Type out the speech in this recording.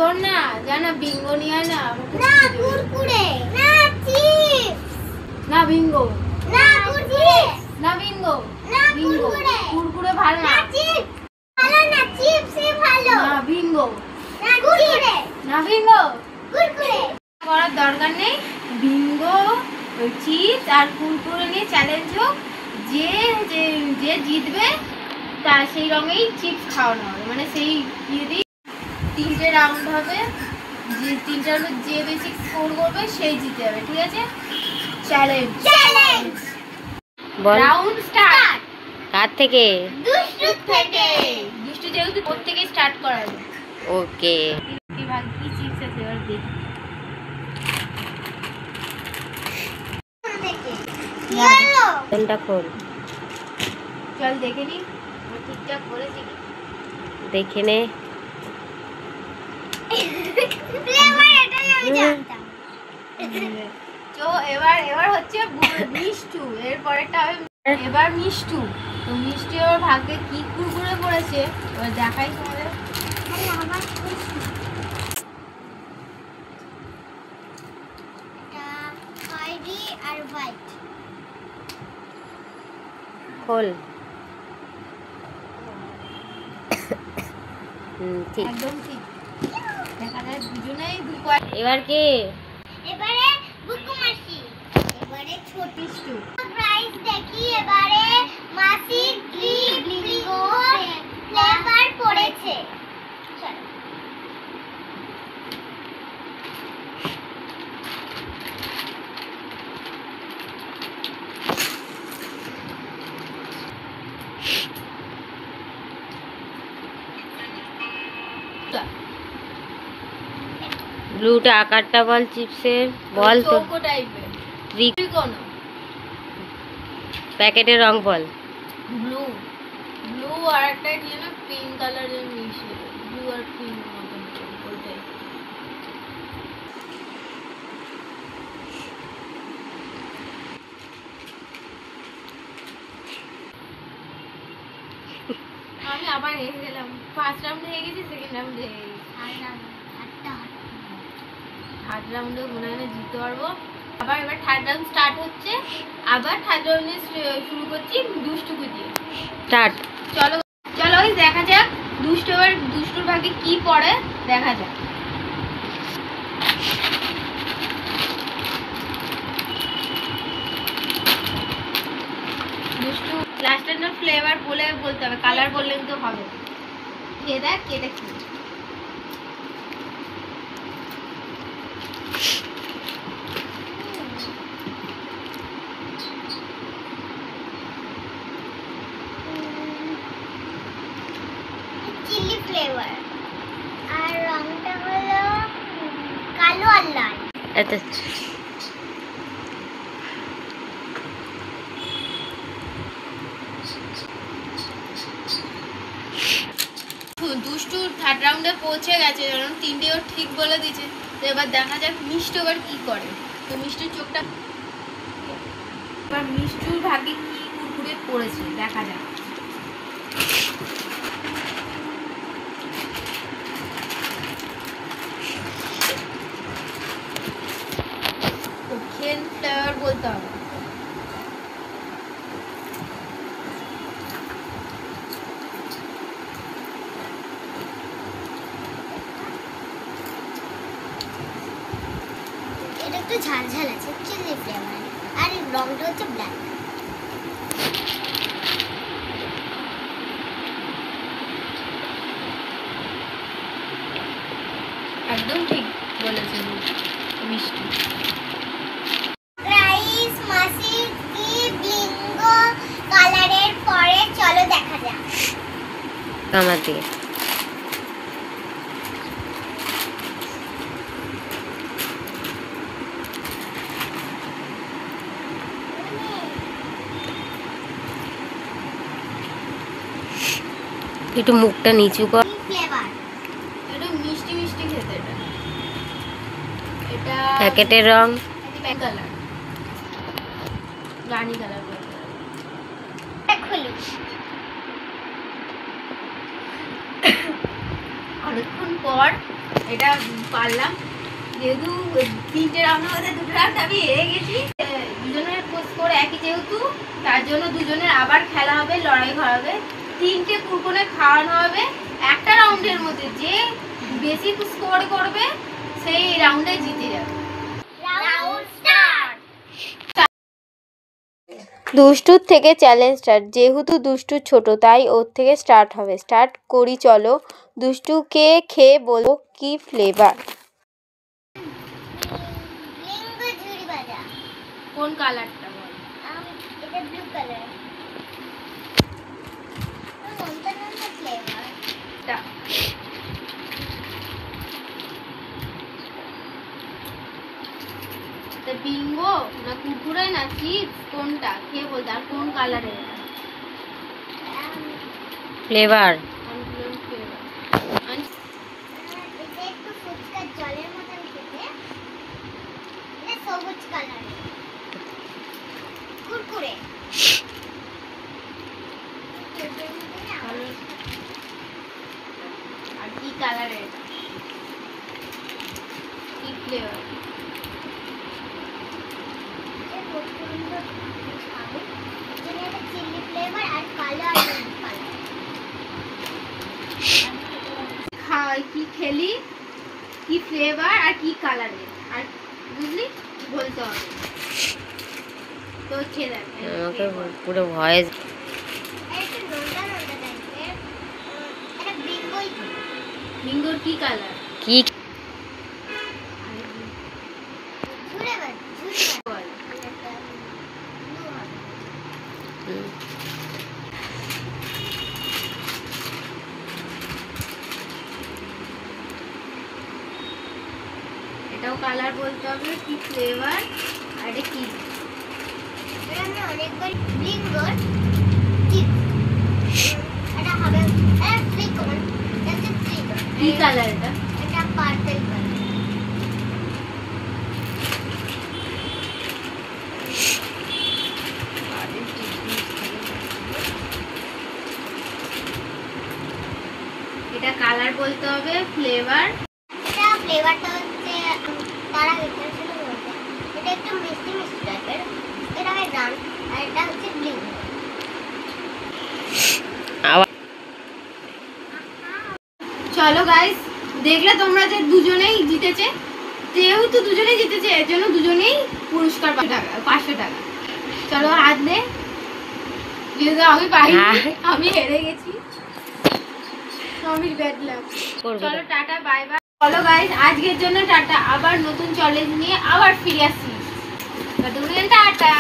শোন না, জানা বিঙ্গো নিয়ে আয় না। না কুরকুরে, না চিপস, না বিঙ্গো, না কুরকুরে, না বিঙ্গো, না বিঙ্গো কুরকুরে, কুরকুরে ভালো না না, চিপস ভালো না, চিপসই ভালো, না বিঙ্গো, না কুরকুরে, না বিঙ্গো কুরকুরে করার দরকার নেই। বিঙ্গো, চিপস আর কুরকুরে নিয়ে চ্যালেঞ্জ হোক, যে যে যে জিতবে তার সেই রঙেই চিপস খাওয়ানো হবে। মানে সেই যদি 3টে রাউন্ড হবে, যে 3টে রাউন্ডে যে বেশি স্কোর করবে সেই জিতে যাবে, ঠিক আছে? চ্যালেঞ্জ চ্যালেঞ্জ বল রাউন্ড স্টার্ট। কার থেকে? দুষ্টু থেকে। দুষ্টু যেহেতু ওর থেকে স্টার্ট করা যায়। ওকে কি ভাগ কি চিপস আছে এবার দেখি। ইয়েলো পেনটা খোল, চল দেখে নি ও ঠিকঠাক বলেছি কি। দেখে নে। ফ্লেভার এটাই আমি জানতাম। তো এবার হচ্ছে মিষ্টু, এর পরেরটা হবে এবার মিষ্টু। তো মিষ্টি ওর ভাগ্যে কি কুরকুরে পড়েছে এবার দেখাই তোমাদের। আরে আমার খুশি। এটা খয়েরি আর হোয়াইট। খোল। ঠিক। একদম ঠিক, দেখা যায় দুজনেই এবার কে? এবারে বুকু মাসি। এবারে ছোট মিষ্টু। প্রাইস দেখি। এবারে মাসি কি বিঙ্গো ফ্লেভার পড়েছে। চলো ব্লুটা আকারটা বল চিপসের, বল তো। চৌকো টাইপের ত্রিকোণ। প্যাকেটের রং বল। ব্লু, ব্লু আর একটা কি না পিঙ্ক কালারের মিশে, ব্লু আর পিঙ্ক মতন ওইটাই। আমি আবার হেরে গেলাম। ফার্স্ট রাউন্ডে হেরে গেছি, সেকেন্ড রাউন্ডে হেরে গেছি। থার্ড রাউন্ডে মনে হয় না জিততে পারবো। আবার এবার থার্ড রাউন্ড স্টার্ট হচ্ছে। আবার থার্ড রাউন্ডে শুরু করছি দুষ্টুকে দিয়ে। স্টার্ট। চলো চলো ওই দেখা যাক দুষ্টুর ভাগে কি পড়ে, দেখা যাক। দুষ্টু লাস্টের না ফ্লেভার বলতে হবে, কালার বললেন তো হবে। খেয়ে দেখ এটা কি। চিলি ফ্লেভার আর রংটা হলো কালো আর লাল। আচ্ছা দুষ্টু থার্ড রাউন্ডে পৌঁছে গেছে, কারণ 3টে ওর ঠিক বলে দিয়েছে। তো এবার দেখা যাক মিষ্টি এবার কি করে। তো মিষ্টির চোখটা এবার মিষ্টির ভাগে কি কুরকুরে পড়েছে দেখা যাক। ওকেন ফ্লেভার বলতে হবে। এটা একটু ঝাল ঝাল আছে, চিলি ফ্লেভার আর এই রংটা হচ্ছে ব্ল্যাক। একদম ঠিক বলেছেন মিষ্টি। রাইস মাসি কি বিঙ্গো কালারের পরে চলো দেখা যাক। আমার দিকে। একটু মুখটা নিচু কর। ফ্লেভার একটু মিষ্টি মিষ্টি খেতে এটা। এটা প্যাকেটের রং ব্যাক কালার, রানী কালার বলতে হবে। খুলি। অনেকক্ষণ পর এটা পারলাম, যেহেতু 3টে রাউন্ডের মধ্যে 2টো রাউন্ড আমি হেরে গেছি। দুজনের স্কোর একই যেহেতু, তার জন্য দুজনের আবার খেলা হবে, লড়াই করা হবে। 3টে কুরকুরে খাওয়ানো হবে একটা রাউন্ডের মধ্যে। যে বেশি স্কোর করবে সেই রাউন্ডে জিতে যাবে। Round start. দুষ্টুর থেকে চ্যালেঞ্জ স্টার্ট। যেহেতু দুষ্টু ছোট তাই ওর থেকে স্টার্ট হবে। স্টার্ট করি চলো। দুষ্টুকে খেয়ে বলো কি ফ্লেভার। লিঙ্গো ঝুড়ি ভাজা। কোন কালারটা বল? এটা ব্লু কালার। কোনটা ফ্লেভার? এটা বিঙ্গো না কুরকুরে না চিপস, কোনটা খেয়ে বলতে? আর কোন কালারের? ফ্লেভার এটা একটু ফুচকার জলের মতন খেতে। এটা সবুজ কালার কুরকুরে। আর কি কালারের? কি ফ্লেভার? চিলি ফ্লেভার আর কালো আর রেড কালার। কি খেলি, কি ফ্লেভার আর কি কালারের, আর বুঝলি বলতে হবে তো। খেয়ে দেখ আমাকে পুরো ভয়েস। একটা নোনতা নোনতা টাইপের। এটা বিঙ্গোই। বিঙ্গোর কি কালার? কি ঝুড়ে ভাজা। বল। এটাও কালার বলতে হবে, কি ফ্লেভার আর এটা কি। এটা আমি অনেকবার বিঙ্গোর চিপস। এটা হবে এটা ফ্লিকন। এটা ফ্লিকন। কি কালার এটা? এটা পার্পল কালার। এটা কালার বলতে হবে, ফ্লেভার। এটা ফ্লেভারটা হচ্ছে তারা এটা ছিল বলতে। এটা একটু মিষ্টি মিষ্টি টাইপের। এটা হয় রান আর এটা হচ্ছে ব্লু। চলো গাইস, দেখলে তোমরা যে দুজনেই জিতেছে। যেহেতু দুজনেই জিতেছে এর জন্য দুজনেই পুরস্কার 500 টাকা। চলো হাত দে। যেহেতু আমি পাইনি, আমি হেরে গেছি। আমি ব্যাড লাক। চলো টাটা, বাই বাই। চলো গাইস, আজকের জন্য টাটা। আবার নতুন চ্যালেঞ্জ নিয়ে আবার ফিরে আসছি। ততক্ষণ টাটা।